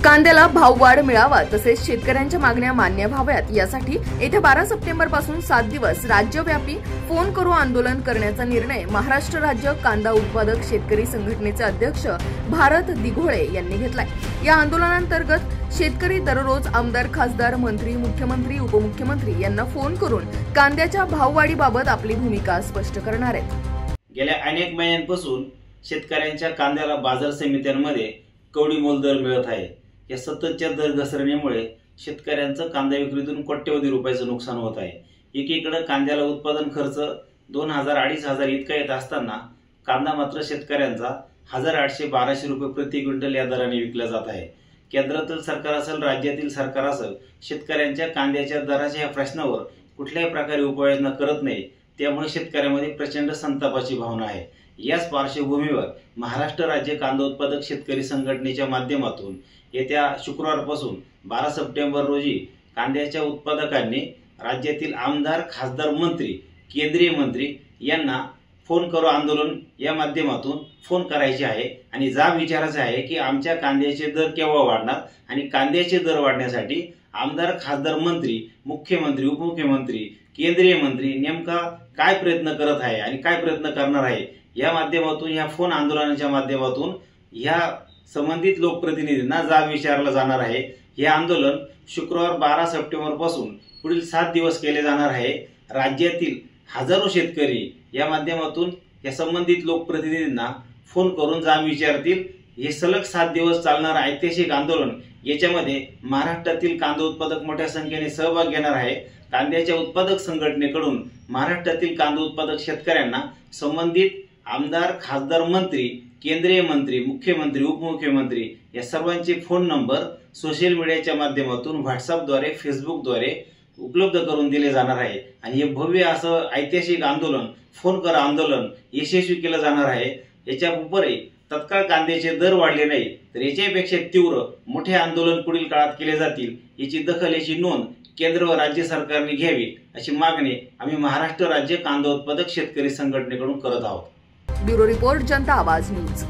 कांद्याला भाववाढ मिळावा तसेच शेतकऱ्यांच्या मागण्या मान्य व्हाव्यात यासाठी येत्या 12 सप्टेंबर पासून 7 दिवस राज्यव्यापी फोन करू आंदोलन करण्याचा निर्णय महाराष्ट्र राज्य कांदा उत्पादक शेतकरी संघटनेचे अध्यक्ष भारत दिघोळे यांनी घेतलाय। या आंदोलनांतर्गत शेतकरी दररोज आमदार, खासदार, मंत्री, मुख्यमंत्री, उपमुख्यमंत्री यांना फोन करून कांद्याच्या भाववाढीबाबत आपली भूमिका स्पष्ट करणार आहेत। गेल्या अनेक महिन्यांपासून शेतकऱ्यांच्या कांद्याला बाजार समित्यांमध्ये कवडी मोल दर मिळत आहे। या सततच्या दर घसरणीमुळे शेतकऱ्यांचं कांदा विक्रीतून कोट्यवधी रुपयाचं नुकसान होत आहे। एकीकडे कांद्याला उत्पादन खर्च 2000-2500 इतका येत असताना कांदा मात्र शेतकऱ्यांचा 1800-1200 रुपये प्रति क्विंटल या दराने विकला जात आहे। केंद्रातील सरकार असेल, राज्यातील सरकार असेल, शेतकऱ्यांच्या कांद्याच्या दराच्या या प्रश्नावर कुठल्याही प्रकारे उपाययोजना करत नाही। त्यामुळे शेतकऱ्यांमध्ये प्रचंड संतापाची भावना आहे। याच पार्श्वभूमीवर महाराष्ट्र राज्य कांदा उत्पादक शेतकरी संघटनेच्या माध्यमातून येत्या शुक्रवारपासून 12 सप्टेंबर रोजी कांद्याच्या उत्पादकांनी राज्यातील आमदार, खासदार, मंत्री, केंद्रीय मंत्री यांना फोन करू आंदोलन या माध्यमातून फोन करायचे आहे आणि जाब विचारायचा आहे की आमच्या कांद्याचे दर केव्हा वाढणार आणि कांद्याचे दर वाढण्यासाठी आमदार, खासदार, मंत्री, मुख्यमंत्री, उपमुख्यमंत्री, केंद्रीय मंत्री नेमका काय प्रयत्न करत आहे आणि काय प्रयत्न करणार आहे। या माध्यमातून या फोन आंदोलनाच्या माध्यमातून या संबंधित लोकप्रतिनिधींना जाब विचारला जाणार आहे। हे आंदोलन शुक्रवार 12 सप्टेंबर पासून पुढील 7 दिवस केले जाणार आहे। राज्यातील हजारो शेतकरी या माध्यमातून या संबंधित लोकप्रतिनिधींना फोन करून जाब विचारतील। हे सलग 7 दिवस चालणार ऐतिहासिक आंदोलन याच्यामध्ये महाराष्ट्रातील कांदा उत्पादक मोठ्या संख्येने सहभाग घेणार आहे। कांद्याच्या उत्पादक संघटनेकडून महाराष्ट्रातील कांदा उत्पादक शेतकऱ्यांना संबंधित आमदार, खासदार, मंत्री, केंद्रीय मंत्री, मुख्यमंत्री, उपमुख्यमंत्री या सर्वांचे फोन नंबर सोशल मीडियाच्या माध्यमातून व्हॉट्सअपद्वारे, फेसबुकद्वारे उपलब्ध करून दिले जाणार आहे आणि हे भव्य असं ऐतिहासिक आंदोलन, फोन कर आंदोलन यशस्वी केलं जाणार आहे। याच्या उपरही तत्काळ कांद्याचे दर वाढले नाही तर याच्यापेक्षा तीव्र मोठे आंदोलन पुढील काळात केले जातील। याची दखल, याची नोंद केंद्र व राज्य सरकारने घ्यावी अशी मागणी आम्ही महाराष्ट्र राज्य कांदा उत्पादक शेतकरी संघटनेकडून करत आहोत। ब्युरो रिपोर्ट, जनता आवाज न्यूज।